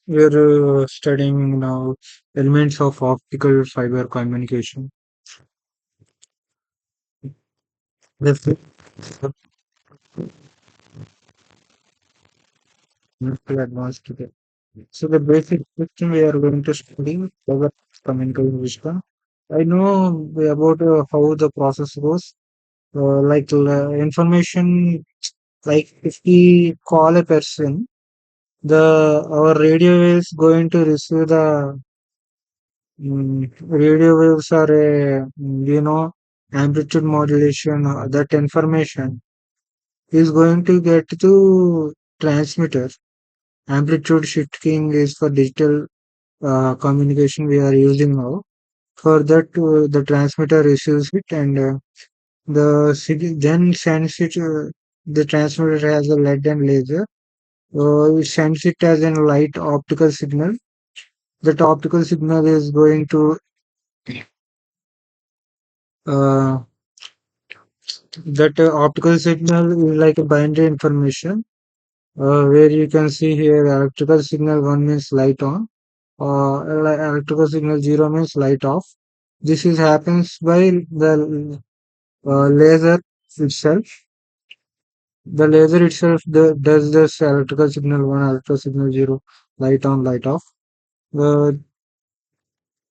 We're studying now elements of optical fiber communication. Let's look at the advanced today. So the basic question we are going to study fiber communication. I know about how the process goes. Information, like if we call a person, the our radio is going to receive the radio waves are a amplitude modulation. That information is going to get to transmitter. Amplitude shifting is for digital communication we are using now. For that, the transmitter receives it and then sends it. The transmitter has a lead and laser. It sends it as a light optical signal. That optical signal is going to uh, that optical signal is like a binary information where you can see here electrical signal 1 means light on, electrical signal 0 means light off. This is happens by the laser itself. The laser itself does this electrical signal 1, electrical signal 0, light on, light off. The,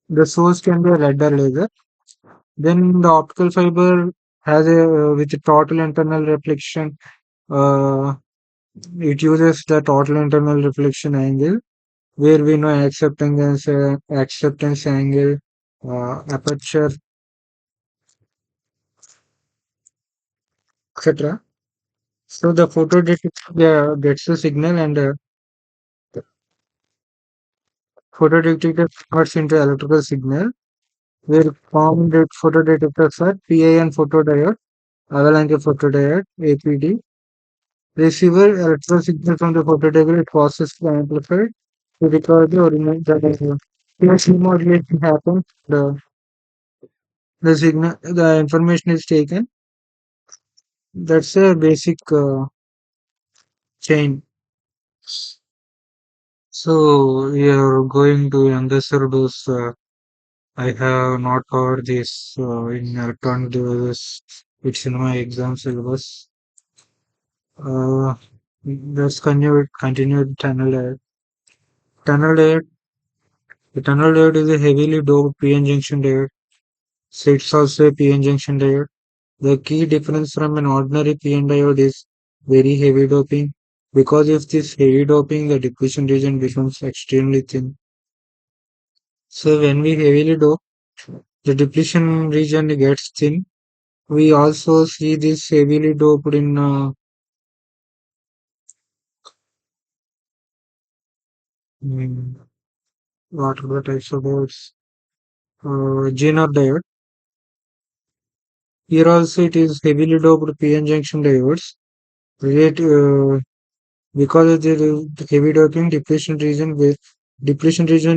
the source can be a radar laser. Then the optical fiber has a with a total internal reflection. Uh, it uses the total internal reflection angle where we know acceptance angle, aperture, etc. So the photo detector gets the signal and photo detector converts into electrical signal where common photo detectors are PIN photodiode, avalanche photodiode, APD. Receiver electrical signal from the photodiode processed and amplified to record the original the modulation happens. The signal, the information is taken. That's a basic chain. So we are going to understand those. I have not covered this in electronic devices. It's in my exam syllabus. Uh, let's continue tunnel diode. Tunnel diode. The tunnel diode is a heavily doped p-n junction diode. So it's also a p-n junction diode. The key difference from an ordinary p-n diode is very heavy doping. Because of this heavy doping, the depletion region becomes extremely thin. So when we heavily dope, the depletion region gets thin. We also see this heavily doped in mm, what are the types of diodes? Zener diode. Here also it is heavily doped PN junction diodes. Relate, because of the heavy doping, depletion region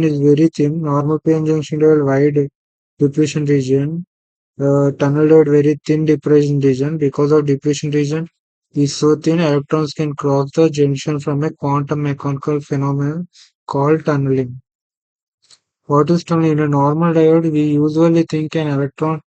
is very thin. Normal PN junction diode wide depletion region. Tunnel diode very thin depletion region. Because of depletion region is so thin, electrons can cross the junction from a quantum mechanical phenomenon called tunneling. What is tunneling? In a normal diode, we usually think an electron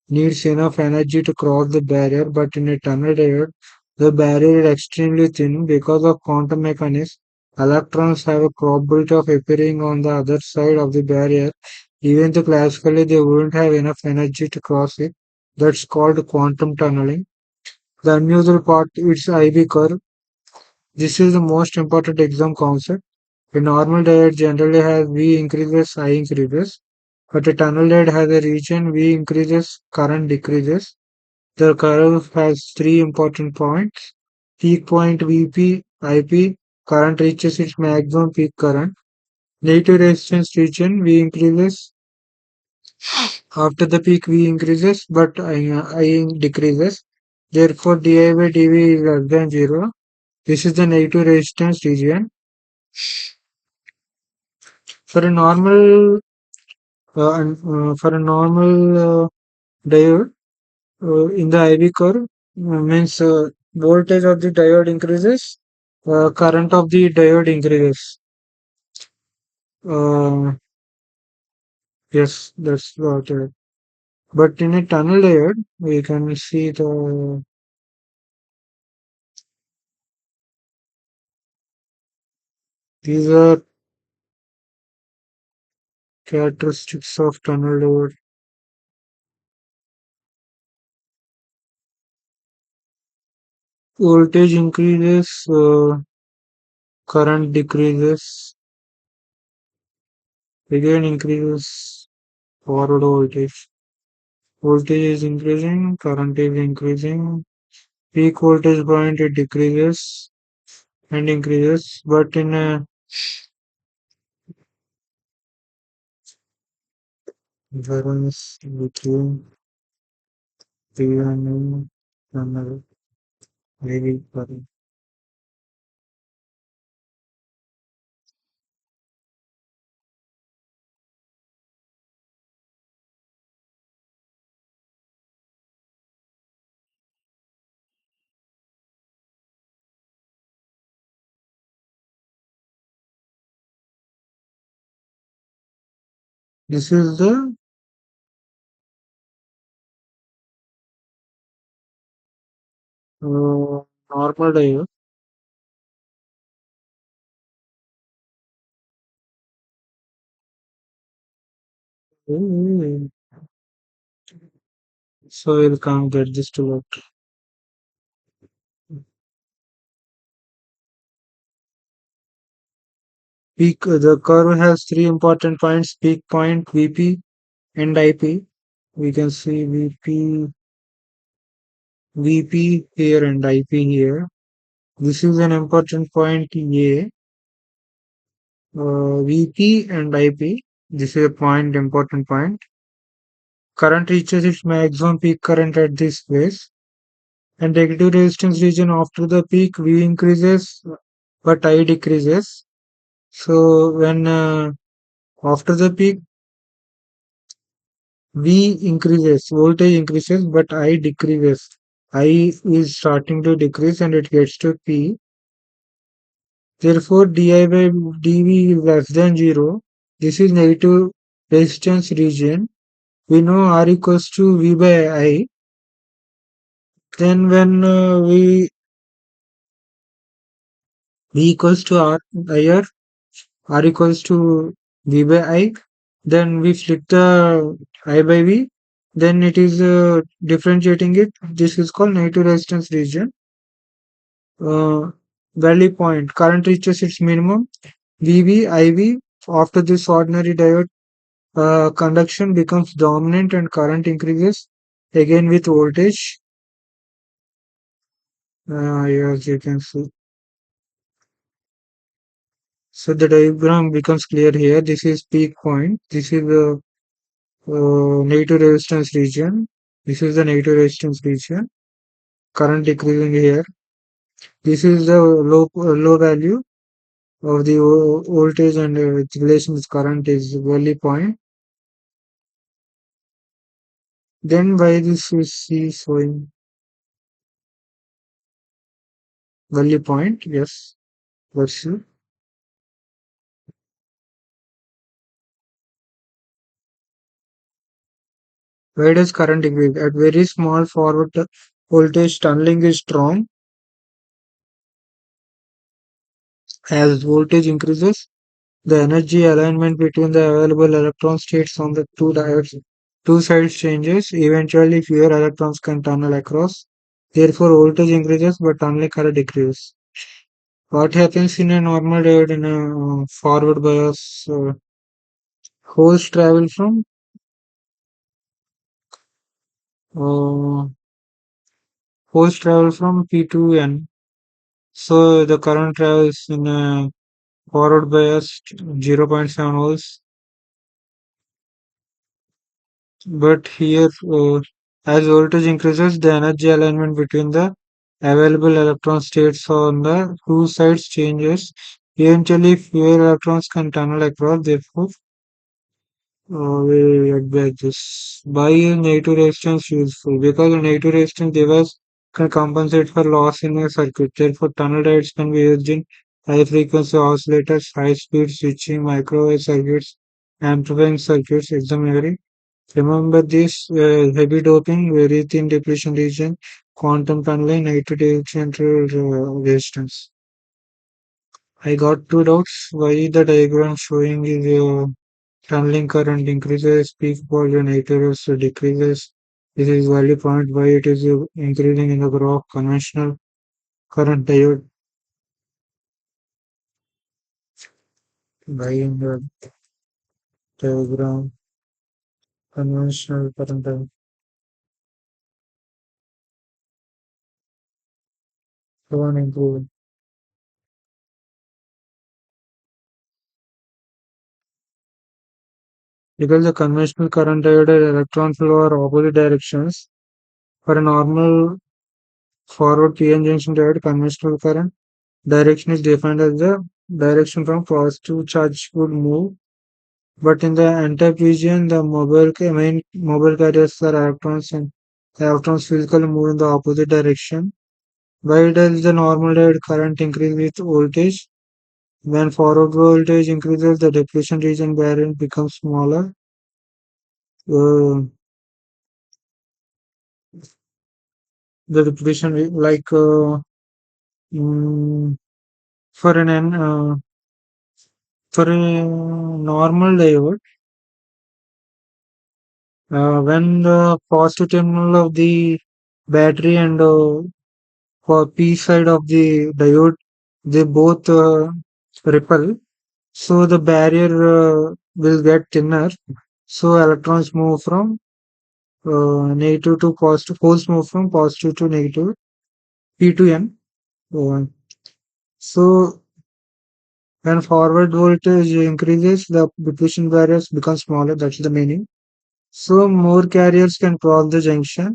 needs enough energy to cross the barrier, but in a tunnel diode, the barrier is extremely thin because of quantum mechanics. Electrons have a probability of appearing on the other side of the barrier, even though classically they wouldn't have enough energy to cross it. That's called quantum tunneling. The unusual part is IB curve. This is the most important exam concept. A normal diode generally has V increases, I increases, but a tunnel diode has a region V increases, current decreases. The curve has three important points. Peak point VP, IP, current reaches its maximum peak current. Negative resistance region V increases. After the peak V increases, but I decreases. Therefore, di by dV is less than 0. This is the negative resistance region. For a normal for a normal diode in the IV curve means voltage of the diode increases, current of the diode increases. Uh, yes, that's what. But in a tunnel diode, we can see these are characteristics of tunnel diode. Voltage increases, current decreases, again increases forward voltage. Voltage is increasing, current is increasing. Peak voltage point it decreases and increases, but in a difference between P and tunnel very current. This is the normal diode. Mm. So we'll come get this to work. Peak, the curve has three important points, peak point, VP and IP. We can see VP here and IP here. This is an important point A, VP and IP. This is a point, important point. Current reaches its maximum peak current at this place. And negative resistance region after the peak, V increases, but I decreases. So when after the peak, V increases, voltage increases, but I decreases. I is starting to decrease and it gets to P. Therefore, di by dV is less than 0. This is negative resistance region. We know R equals to V by I. Then when V equals to R, higher, R equals to V by I, then we flip the I by V, then it is differentiating it. This is called negative resistance region. Uh, Valley point, current reaches its minimum. VV, IV, after this ordinary diode, conduction becomes dominant and current increases again with voltage. As you can see. So the diagram becomes clear here. This is peak point. This is the negative resistance region. This is the negative resistance region. Current decreasing here. This is the low value of the voltage and its relation with current is valley point. Then why this is C showing valley point? Yes, that's it. Why does current decrease? At very small forward voltage, tunneling is strong. As voltage increases, the energy alignment between the available electron states on the two sides changes. Eventually, fewer electrons can tunnel across. Therefore, voltage increases, but tunneling current decreases. What happens in a normal diode in a forward bias? Holes travel from uh, P to N. So the current travels in a forward bias 0.7 volts. But here, as voltage increases, the energy alignment between the available electron states on the two sides changes. Eventually, fewer electrons can tunnel across. Therefore, we get back this. Why is negative resistance useful? Because a negative resistance device can compensate for loss in a circuit. Therefore, tunnel diodes can be used in high frequency oscillators, high speed switching, microwave circuits, amplifying circuits, exemplary. Remember this heavy doping, very thin depletion region, quantum tunneling, nitrogen central resistance. I got two doubts. Why the diagram showing is tunneling current increases, peak volume nitros decreases. This is value point why it is increasing in the graph. Conventional current diode by in the diagram. Conventional current diode. So on improve. Because the conventional current diode electron flow are opposite directions. For a normal forward p-n junction diode, conventional current direction is defined as the direction from positive charge would move. But in the n-type region, the main mobile carriers are electrons and the electrons physically move in the opposite direction. Why does the normal diode current increase with voltage? When forward voltage increases, the depletion region barrier becomes smaller. Uh, the depletion mm, for for a normal diode, when the positive terminal of the battery and for P side of the diode, they both repel. So the barrier will get thinner. So electrons move from negative to positive. Holes move from positive to negative. P to N. Uh, so when forward voltage increases, the depletion barriers become smaller. That's the meaning. So more carriers can cross the junction.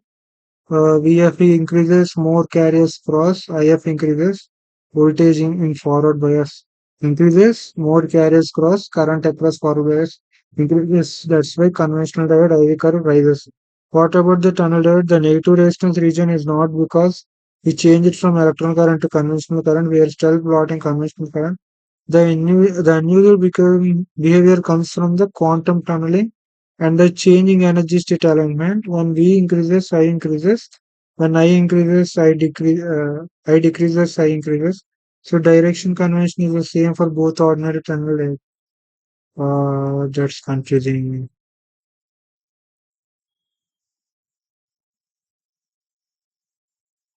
VFE increases, more carriers cross, IF increases, voltage in forward bias increases, more carriers cross, current across forward bias increases. That's why conventional diode IV curve rises. What about the tunnel diode? The negative resistance region is not because we change it from electron current to conventional current. We are still plotting conventional current. The unusual behavior comes from the quantum tunneling and the changing energy state alignment. When V increases, I increases. When I increases, I decreases, I increases. So direction convention is the same for both ordinary tunnel. That's confusing.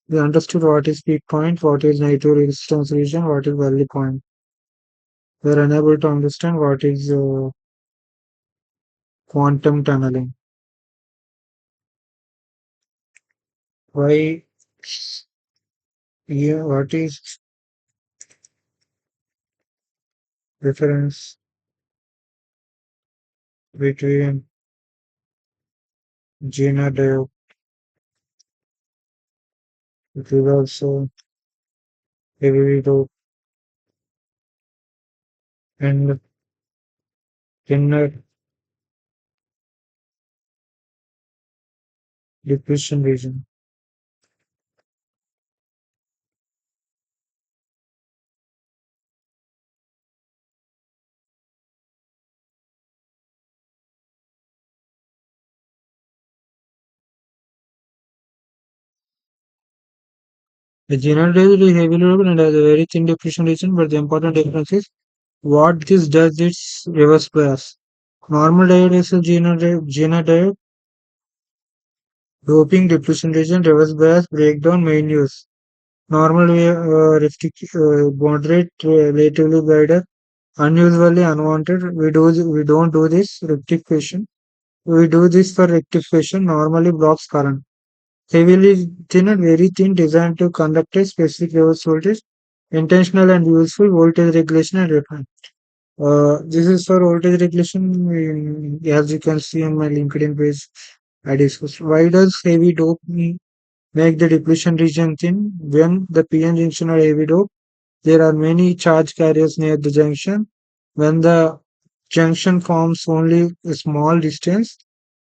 We understood what is peak point, what is negative resistance region, what is valley point. We are unable to understand what is quantum tunneling. Why? Yeah, what is difference between Gina Deo? It is also heavily dope and thinner depletion region. The Gina Deo is heavily dope and has a very thin depletion region, but the important difference is what this does is reverse bias. Normal diode is a Gina diode, doping depletion region, reverse bias, breakdown, main use. Normal moderate, relatively wider, unusually unwanted. We don't do this rectification. We do this for rectification. Normally blocks current. Heavily thin and very thin, designed to conduct a specific reverse voltage. Intentional and useful voltage regulation and reference. This is for voltage regulation. As you can see on my LinkedIn page, I discussed. Why does heavy dope make the depletion region thin? When the PN junction are heavy dope, there are many charge carriers near the junction. When the junction forms only a small distance,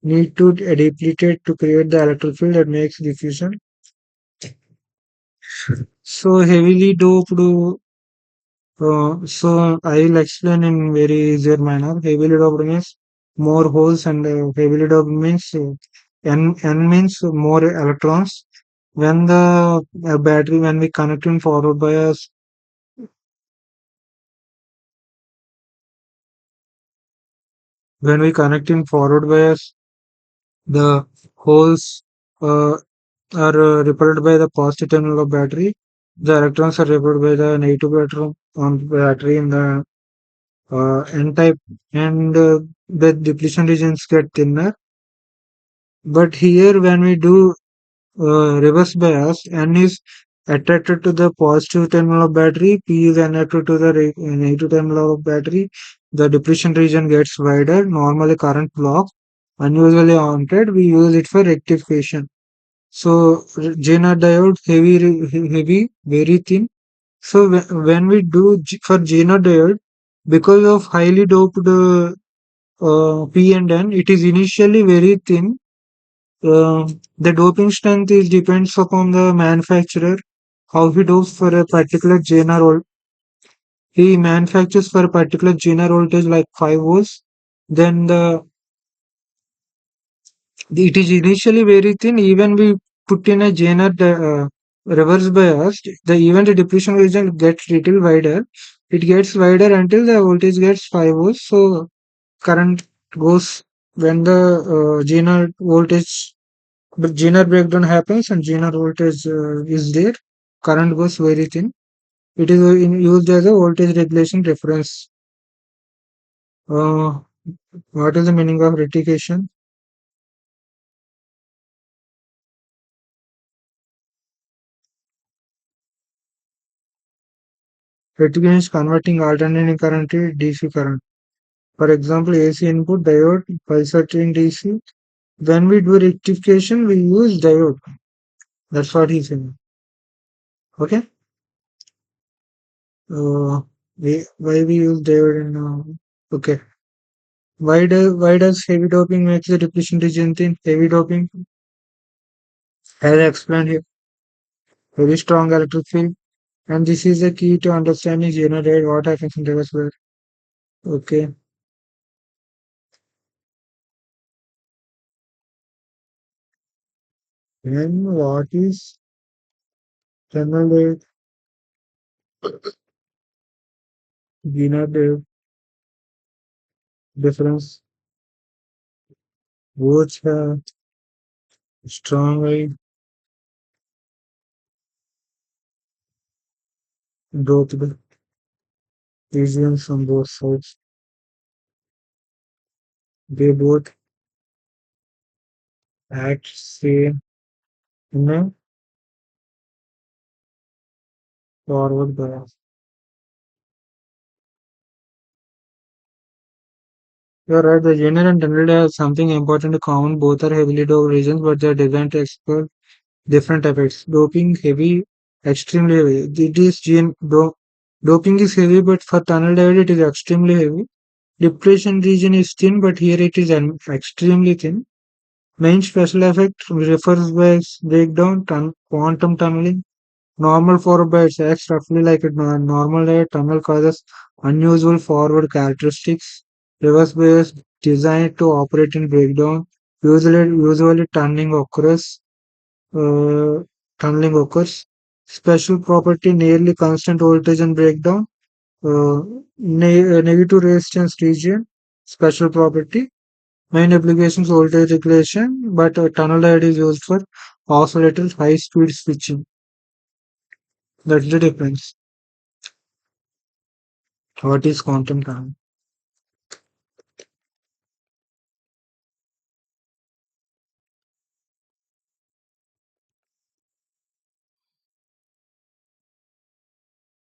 need to deplete it to create the electric field that makes diffusion. So heavily doped So I will explain in very easier manner. Heavily doped means more holes, and heavily doped means N means more electrons. When the battery, when we connect in forward bias, when we connect in forward bias, the holes uh, are repelled by the positive terminal of battery. The electrons are repelled by the negative electron on battery in the N type, and the depletion regions get thinner. But here, when we do reverse bias, N is attracted to the positive terminal of battery, P is attracted to the negative terminal of battery. The depletion region gets wider. Normally, current blocks. Unusually haunted, we use it for rectification. So, Zener diode, heavy, very thin. So, when we do for Zener diode, because of highly doped P and N, it is initially very thin. The doping strength is depends upon the manufacturer, how he dopes for a particular Zener he manufactures for a particular Zener voltage like 5 volts. Then it is initially very thin. Even we put in a Zener reverse bias, the even the depletion region gets little wider. It gets wider until the voltage gets 5 volts. So current goes when the Zener voltage, but Zener breakdown happens and Zener voltage is there. Current goes very thin. It is used as a voltage regulation reference. Uh, what is the meaning of rectification? Rectification is converting alternating current to DC current. For example, AC input diode bisulfite DC. When we do rectification, we use diode. That's what he's saying. Okay. Uh, why we use diode in okay. Why does heavy doping make the depletion region thin? Heavy doping, as I explained here, very strong electric field, and this is the key to understanding generate what happens in reverse bias. Okay. Then what is generate generate difference? Both have strongly doped regions on both sides. They both act same in a forward bias. You're right, the general and general have something important in common. Both are heavily doped regions, but they are designed to exploit different effects. Doping heavy, extremely heavy. It is doping is heavy, but for tunnel diode it is extremely heavy. Depletion region is thin, but here it is extremely thin. Main special effect refers by breakdown, quantum tunneling. Normal forward bias acts roughly like a normal diode. Tunnel causes unusual forward characteristics. Reverse bias designed to operate in breakdown. Usually uh, tunneling occurs. Special property nearly constant voltage and breakdown. Uh, Negative resistance region. Special property. Main applications voltage regulation, but tunnel diode is used for oscillator high speed switching. That's the difference. What is quantum tunneling?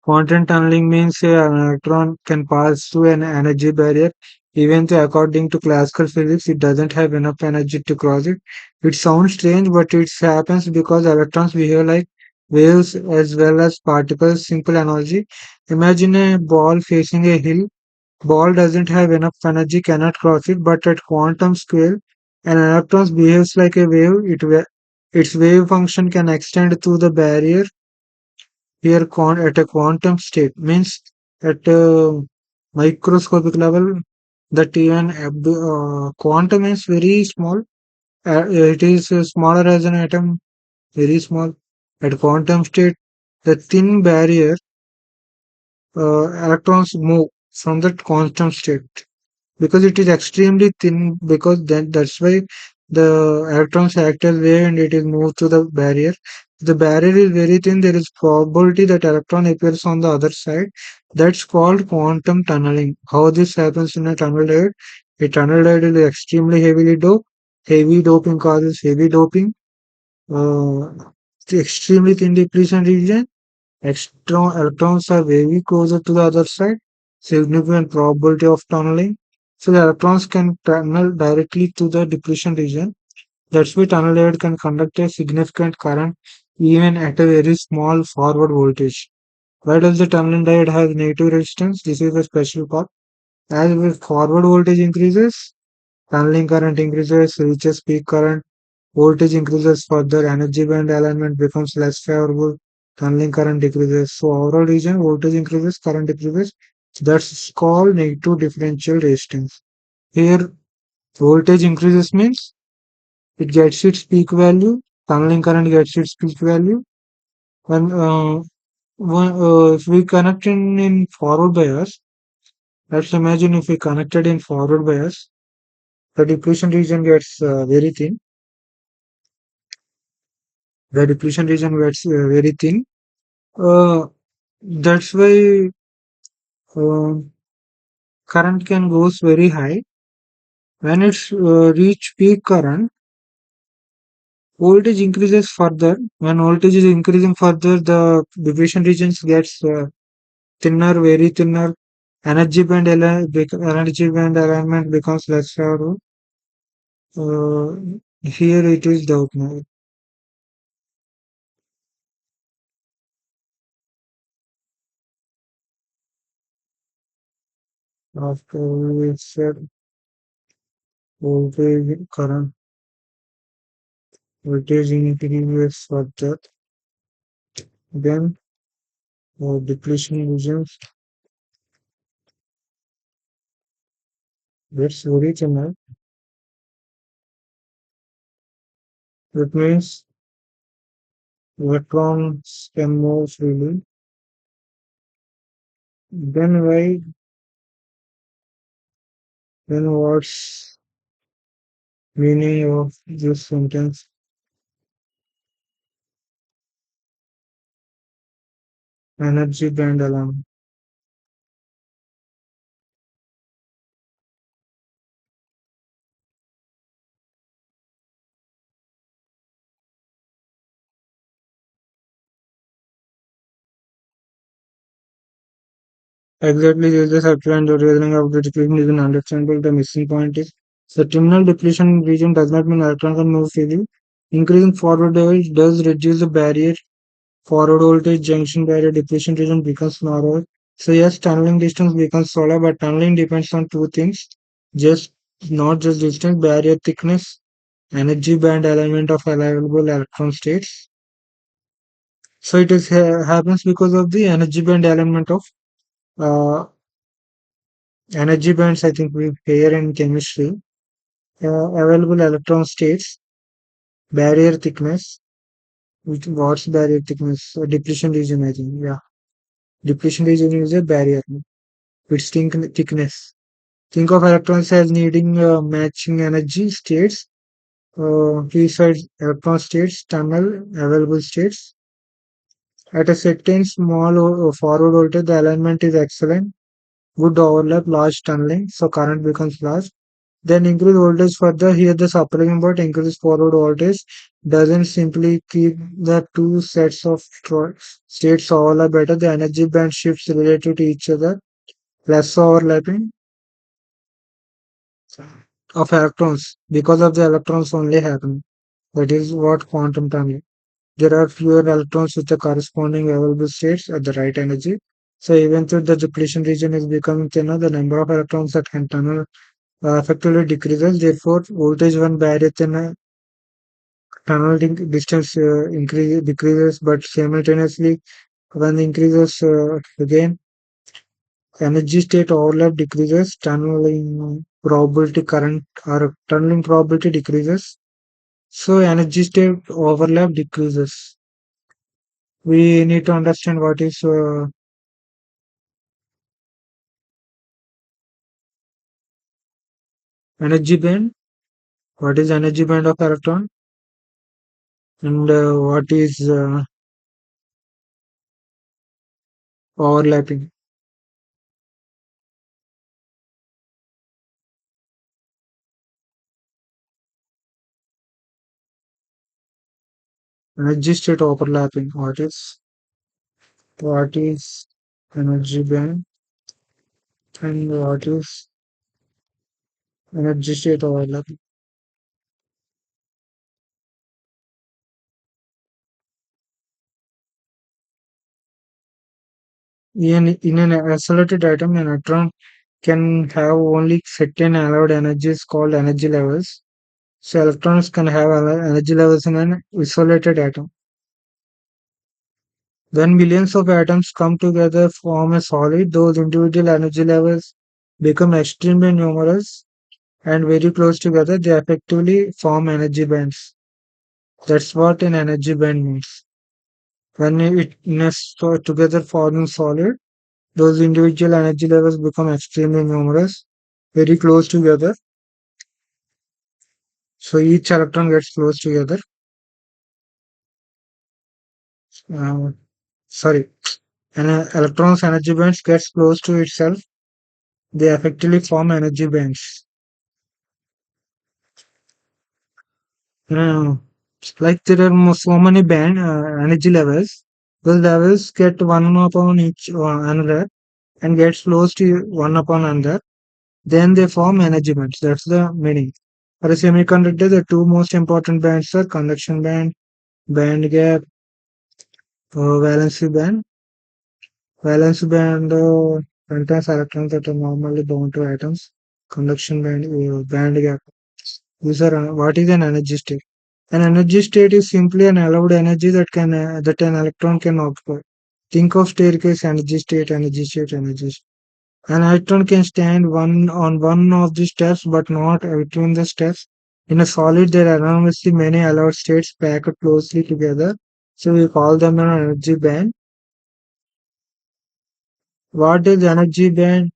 Quantum tunneling means an electron can pass through an energy barrier, even though according to classical physics it doesn't have enough energy to cross it. It sounds strange, but it happens because electrons behave like waves as well as particles. Simple analogy. Imagine a ball facing a hill. Ball doesn't have enough energy, cannot cross it, but at quantum scale, an electron behaves like a wave. Its wave function can extend through the barrier here at a quantum state means At microscopic level, that even quantum is very small. It is smaller as an atom, very small. At quantum state, the thin barrier, electrons move from that constant state because it is extremely thin. Because then that's why the electrons act as wave and it is moved to the barrier. The barrier is very thin. There is probability that electron appears on the other side. That's called quantum tunneling. How this happens in a tunnel diode? A tunnel diode is extremely heavily doped. Heavy doping causes heavy doping. Uh, Extremely thin depletion region. Electrons are very closer to the other side. Significant probability of tunneling. So the electrons can tunnel directly to the depletion region. That's why tunnel diode can conduct a significant current even at a very small forward voltage. Why does the tunnel diode have negative resistance? This is the special part. As the forward voltage increases, tunneling current increases, reaches peak current. Voltage increases further, energy band alignment becomes less favorable, tunneling current decreases. So overall region, voltage increases, current decreases. That's called negative differential resistance. Here, voltage increases means it gets its peak value, tunneling current gets its peak value. When if we connect in forward bias, let's imagine if we connected in forward bias, the depletion region gets very thin. The depletion region gets very thin. Uh, that's why uh, current can goes very high. When it's reach peak current, voltage increases further. When voltage is increasing further, the depletion regions gets thinner, very thinner. Energy band alignment becomes less favorable. Uh, Here it is doubt now. After we said voltage current, voltage increases further, then depletion regions gets very thinner. That means electrons can move freely. Then why? Then what's meaning of this sentence? Energy band alarm. Exactly, there is a circular and the reasoning of the depletion is understandable. The missing point is the terminal depletion region does not mean electrons can move freely. Increasing forward voltage does reduce the barrier. Forward voltage junction barrier depletion region becomes narrower. So yes, tunneling distance becomes smaller, but tunneling depends on two things. Just not just distance, barrier thickness, energy band alignment of available electron states. So it is happens because of the energy band alignment of uh, energy bands. I think we pair in chemistry. Available electron states, barrier thickness. What's barrier thickness? Depletion region. I think depletion region is a barrier. Its thickness. Think of electrons as needing matching energy states. Preside electron states, tunnel available states. At a certain small forward voltage, the alignment is excellent. Would overlap large tunneling, so current becomes large. Then increase voltage further. Here the supplying but increase forward voltage doesn't simply keep the two sets of states overlap better. The energy band shifts related to each other, less overlapping of electrons because of the electrons only happen. That is what quantum tunneling. There are fewer electrons with the corresponding available states at the right energy. So even though the depletion region is becoming thinner, the number of electrons that can tunnel effectively decreases. Therefore, voltage one barrier thin tunneling distance decreases, but simultaneously when increases again. Energy state overlap decreases, tunneling probability current or tunneling probability decreases. So energy state overlap decreases. We need to understand what is energy band, what is energy band of electron, and what is overlapping. Energy state overlapping. What is energy band and what is energy state overlapping? In an isolated atom, an electron can have only certain allowed energies called energy levels. So electrons can have energy levels in an isolated atom. When millions of atoms come together form a solid, those individual energy levels become extremely numerous and very close together. They effectively form energy bands. That's what an energy band means. When it nests together forming solid, those individual energy levels become extremely numerous, very close together. So each electron gets close together. Uh, Sorry, an electron's energy bands gets close to itself. They effectively form energy bands. Uh, like there are so many band energy levels. Those levels get one upon each another and gets close to one upon another. Then they form energy bands. That's the meaning. For a semiconductor, the two most important bands are conduction band, band gap, valency band. Valence band contains electrons that are normally bound to atoms. Conduction band, band gap. These are what is an energy state? An energy state is simply an allowed energy that an electron can occupy. Think of staircase energy state, energy state, energy state. An electron can stand one of the steps, but not between the steps. In a solid, there are enormously many allowed states packed closely together, so we call them an energy band. What is energy band?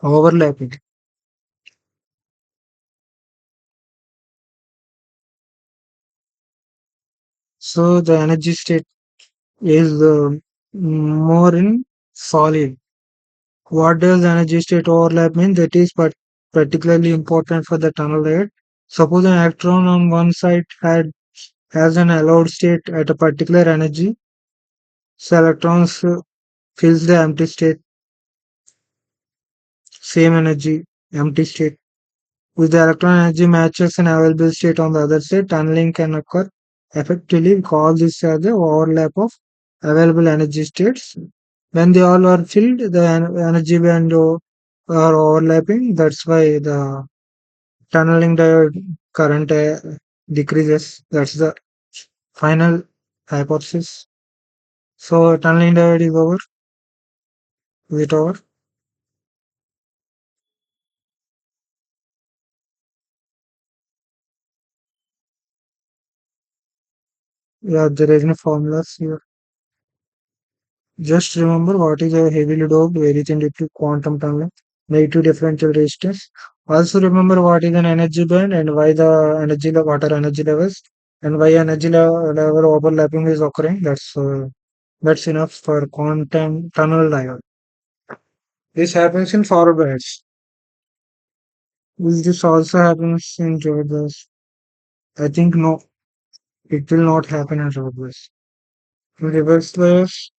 Overlapping. So the energy state is more in solid. What does energy state overlap mean? That is particularly important for the tunnel layer. Suppose an electron on one side has an allowed state at a particular energy, so electrons fills the empty state, same energy, empty state. If the electron energy matches an available state on the other side, tunneling can occur. Effectively, we call this as the overlap of available energy states. When they all are filled, the energy band are overlapping. That's why the tunneling diode current decreases. That's the final hypothesis. So tunneling diode is over. Is it over? Yeah, there is no formulas here. Just remember what is a heavily doped, very thin liquid quantum tunneling, negative differential resistance. Also remember what is an energy band and why the what are energy levels and why level overlapping is occurring. That's enough for quantum tunnel diode. This happens in forward bias. Will this also happens in reverse bias? I think no, it will not happen in reverse bias. In reverse bias,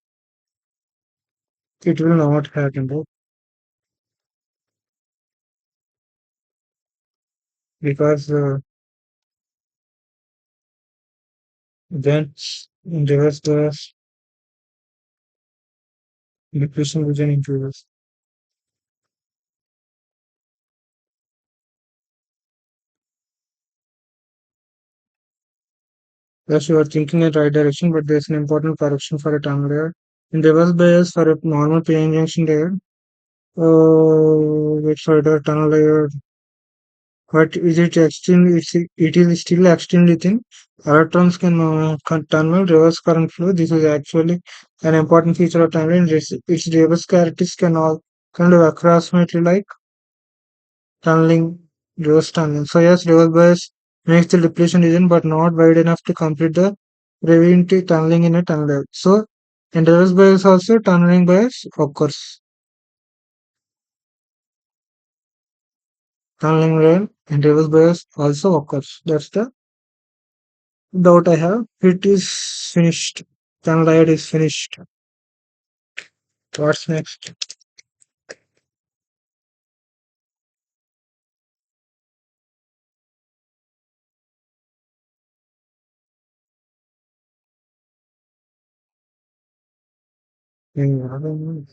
it will not happen, right? Because then in reverse bias, diffusion region increases. Yes, you are thinking in right direction, but there's an important correction for a tunnel layer. In reverse bias for a normal PN junction diode, which for the tunnel diode, but is it extremely? It is still extremely thin. Electrons can tunnel reverse current flow. This is actually an important feature of tunneling. Its reverse characteristics can all kind of approximately like tunneling, reverse tunneling. So yes, reverse bias makes the depletion region, but not wide enough to complete the preventive tunneling in a tunnel. So in reverse bias also tunneling bias occurs. Tunneling rail and reverse bias also occurs. That's the doubt I have. It is finished. Tunnel diode is finished. What's next? Hmm.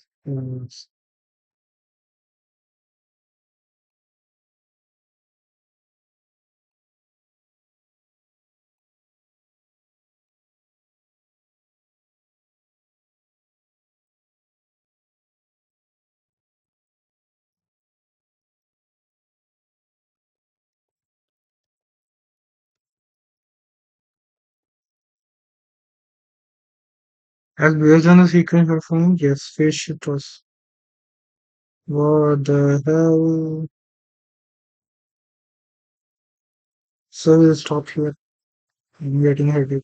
As based on the sequence performance, yes, phase shift was. What the hell? So we'll stop here. I'm getting headache.